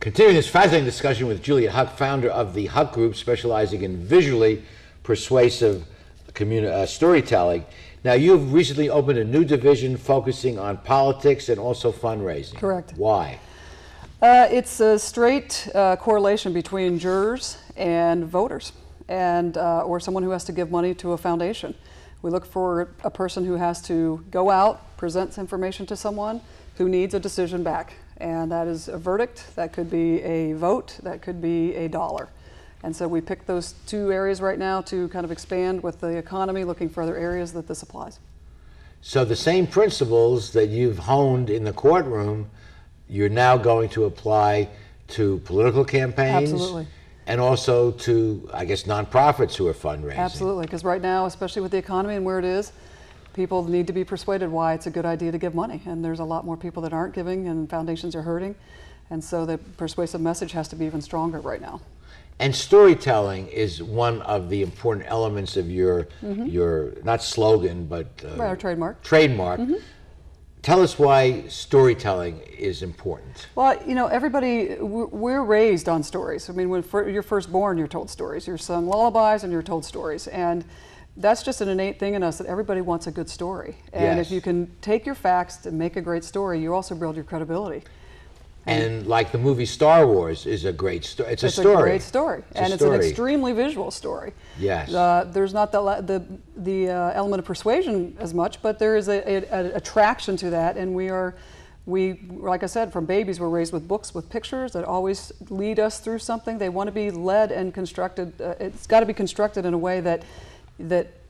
Continuing this fascinating discussion with Juliet Huck, founder of the Huck Group, specializing in visually persuasive storytelling. Now, you've recently opened a new division focusing on politics and also fundraising. Correct. Why? It's a straight correlation between jurors and voters, and or someone who has to give money to a foundation. We look for a person who has to go out, present information to someone who needs a decision back. And that is a verdict, that could be a vote, that could be a dollar. And so we picked those two areas right now to kind of expand with the economy, looking for other areas that this applies. So the same principles that you've honed in the courtroom, you're now going to apply to political campaigns? Absolutely. And also to, I guess, nonprofits who are fundraising. Absolutely, because right now, especially with the economy and where it is, people need to be persuaded why it's a good idea to give money. And there's a lot more people that aren't giving, and foundations are hurting. And so the persuasive message has to be even stronger right now. And storytelling is one of the important elements of your not slogan, but our trademark. Trademark. Tell us why storytelling is important. Well, you know, everybody, we're raised on stories. I mean, when you're first born, you're told stories. You're sung lullabies and you're told stories. And that's just an innate thing in us that everybody wants a good story. And Yes. if you can take your facts to make a great story, you also build your credibility. And like the movie Star Wars is a great story. It's a story. It's a great story. And it's an extremely visual story. Yes. There's not the element of persuasion as much, but there is a attraction to that. And we, like I said, from babies, we're raised with books, with pictures that always lead us through something. They want to be led and constructed. It's got to be constructed in a way that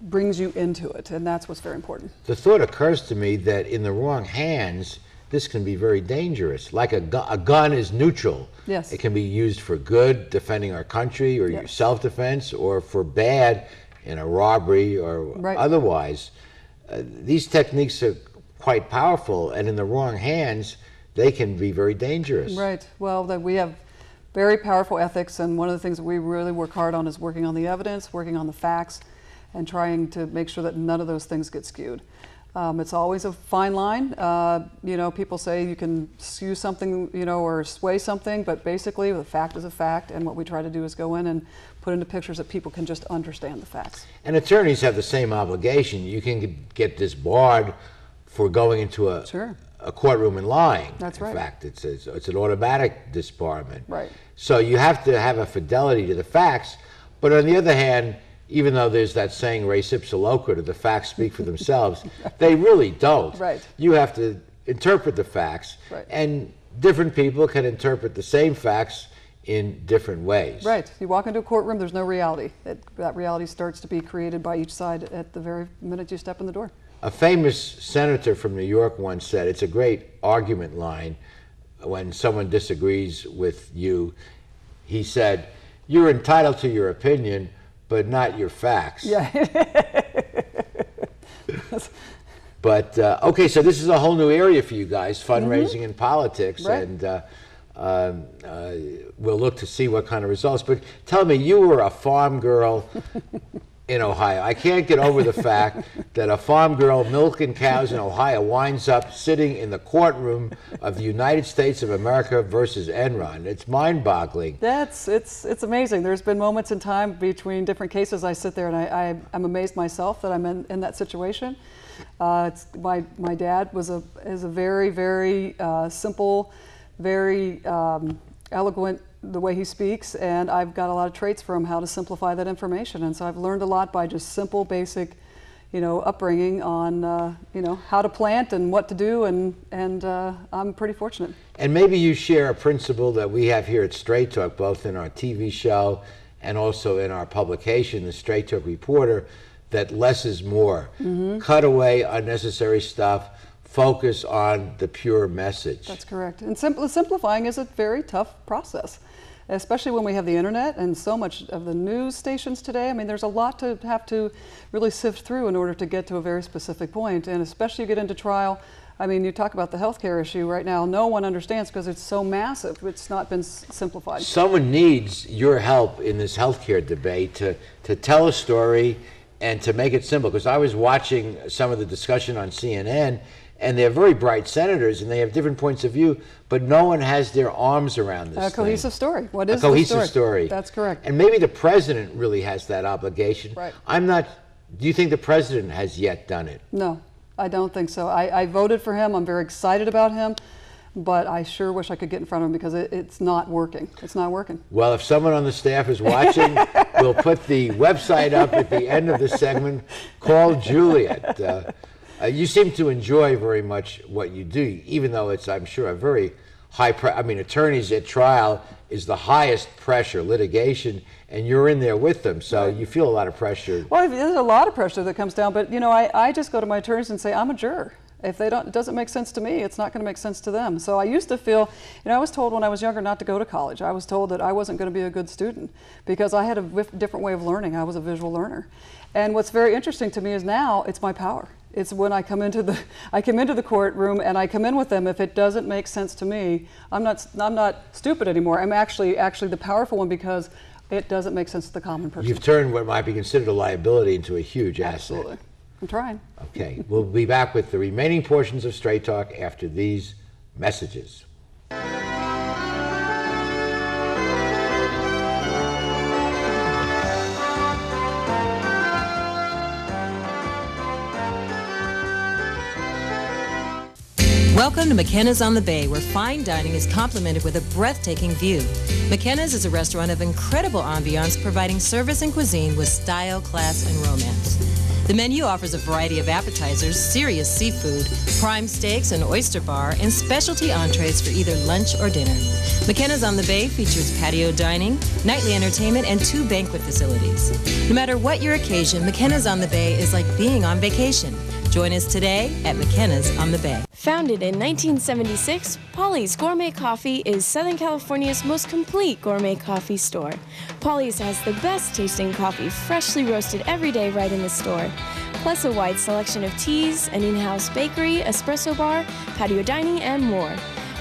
brings you into it, and that's what's very important. The thought occurs to me that in the wrong hands, this can be very dangerous. Like a gun is neutral. Yes. It can be used for good, defending our country, or your self-defense, or for bad in a robbery or otherwise. These techniques are quite powerful, and in the wrong hands, they can be very dangerous. Right. Well, we have very powerful ethics, and one of the things that we really work hard on is working on the evidence, working on the facts, and trying to make sure that none of those things get skewed. It's always a fine line. You know, people say you can skew something, you know, or sway something, but basically the fact is a fact, and what we try to do is go in and put into pictures that people can just understand the facts. And attorneys have the same obligation. You can get disbarred for going into a courtroom and lying. That's right. In fact, it's an automatic disbarment. Right. So you have to have a fidelity to the facts, but on the other hand, even though there's that saying res ipsa loquitur, the facts speak for themselves, they really don't. Right. You have to interpret the facts, and different people can interpret the same facts in different ways. Right. You walk into a courtroom, there's no reality. That reality starts to be created by each side at the very minute you step in the door. A famous senator from New York once said, it's a great argument line when someone disagrees with you, he said, "You're entitled to your opinion, but not your facts." Yeah. But, okay, so this is a whole new area for you guys, fundraising and politics, and we'll look to see what kind of results. But tell me, you were a farm girl in Ohio. I can't get over the fact that a farm girl milking cows in Ohio winds up sitting in the courtroom of the United States of America versus Enron. It's mind-boggling. It's amazing. There's been moments in time between different cases I sit there and I'm amazed myself that I'm in that situation. My dad is a very, very simple, very eloquent the way he speaks, and I've got a lot of traits from how to simplify that information. And so I've learned a lot by just simple, basic, upbringing on, how to plant and what to do, and I'm pretty fortunate. And maybe you share a principle that we have here at Straight Talk, both in our TV show and also in our publication, The Straight Talk Reporter, that less is more. Cut away unnecessary stuff, focus on the pure message. That's correct. And simplifying is a very tough process, especially when we have the internet and so much of the news stations today. I mean, there's a lot to have to really sift through in order to get to a very specific point. And especially you get into trial, I mean, you talk about the healthcare issue right now, no one understands because it's so massive. It's not been simplified. Someone needs your help in this healthcare debate to tell a story and to make it simple. Because I was watching some of the discussion on CNN, and they're very bright senators, and they have different points of view, but no one has their arms around this A cohesive story. What is a cohesive the story? That's correct. And maybe the president really has that obligation. Right. Do you think the president has yet done it? No, I don't think so. I voted for him. I'm very excited about him, but I sure wish I could get in front of him because it's not working. It's not working. Well, if someone on the staff is watching, we'll put the website up at the end of the segment. Call Juliet. You seem to enjoy very much what you do, even though it's, I'm sure, a very high attorneys at trial is the highest pressure litigation, and you're in there with them, so you feel a lot of pressure. Well, there's a lot of pressure that comes down, but I just go to my attorneys and say, I'm a juror. If it doesn't make sense to me, it's not going to make sense to them. So I used to feel, I was told when I was younger not to go to college. I was told that I wasn't going to be a good student because I had a different way of learning. I was a visual learner. And what's very interesting to me is now it's my power. It's when I come into the courtroom and I come in with them. If it doesn't make sense to me, I'm not stupid anymore. I'm actually the powerful one because it doesn't make sense to the common person. You've turned what might be considered a liability into a huge asset. Absolutely. I'm trying. Okay, we'll be back with the remaining portions of Straight Talk after these messages. Welcome to McKenna's on the Bay, where fine dining is complemented with a breathtaking view. McKenna's is a restaurant of incredible ambiance, providing service and cuisine with style, class, and romance. The menu offers a variety of appetizers, serious seafood, prime steaks, an oyster bar, and specialty entrees for either lunch or dinner. McKenna's on the Bay features patio dining, nightly entertainment, and 2 banquet facilities. No matter what your occasion, McKenna's on the Bay is like being on vacation. Join us today at McKenna's on the Bay. Founded in 1976, Polly's Gourmet Coffee is Southern California's most complete gourmet coffee store. Polly's has the best tasting coffee, freshly roasted every day right in the store, plus a wide selection of teas, an in-house bakery, espresso bar, patio dining, and more.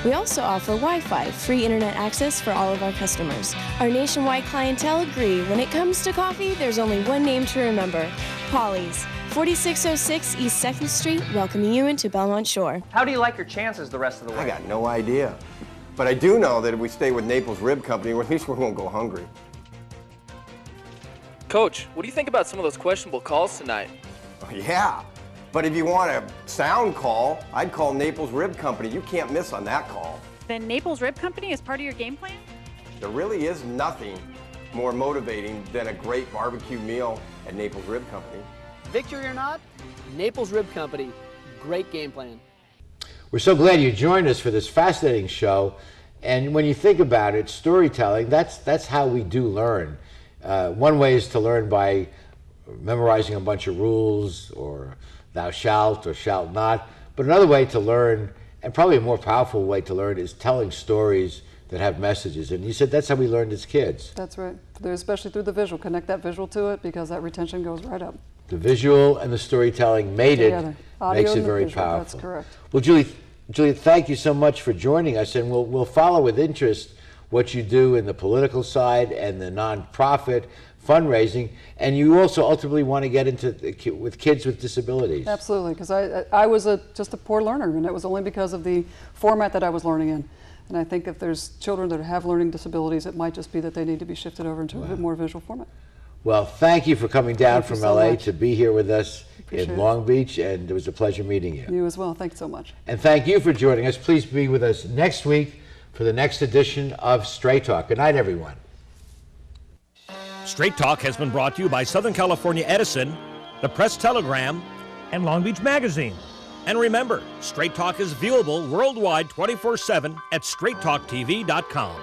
We also offer Wi-Fi, free internet access for all of our customers. Our nationwide clientele agree when it comes to coffee, there's only one name to remember, Polly's. 4606 East 2nd Street, welcoming you into Belmont Shore. How do you like your chances the rest of the way? I got no idea. But I do know that if we stay with Naples Rib Company, at least we won't go hungry. Coach, what do you think about some of those questionable calls tonight? Yeah, but if you want a sound call, I'd call Naples Rib Company. You can't miss on that call. Then Naples Rib Company is part of your game plan? There really is nothing more motivating than a great barbecue meal at Naples Rib Company. Victory or not, Naples Rib Company, great game plan. We're so glad you joined us for this fascinating show. And when you think about it, storytelling, that's how we do learn. One way is to learn by memorizing a bunch of rules, or thou shalt or shalt not. But another way to learn, and probably a more powerful way to learn, is telling stories that have messages. And you said that's how we learned as kids. That's right. Especially through the visual. Connect that visual to it because that retention goes right up. The visual and the storytelling makes it very visual, powerful. That's correct. Well, Julie, thank you so much for joining us, and we'll follow with interest what you do in the political side and the nonprofit fundraising, and you also ultimately want to get into with kids with disabilities. Absolutely, because I was just a poor learner, and it was only because of the format that I was learning in. And I think if there's children that have learning disabilities, it might just be that they need to be shifted over into a bit more visual format. Well, thank you for coming down from LA much. to be here with us in it. Long Beach, and it was a pleasure meeting you. You as well. Thanks so much. And thank you for joining us. Please be with us next week for the next edition of Straight Talk. Good night, everyone. Straight Talk has been brought to you by Southern California Edison, the Press Telegram, and Long Beach Magazine. And remember, Straight Talk is viewable worldwide 24/7 at straighttalktv.com.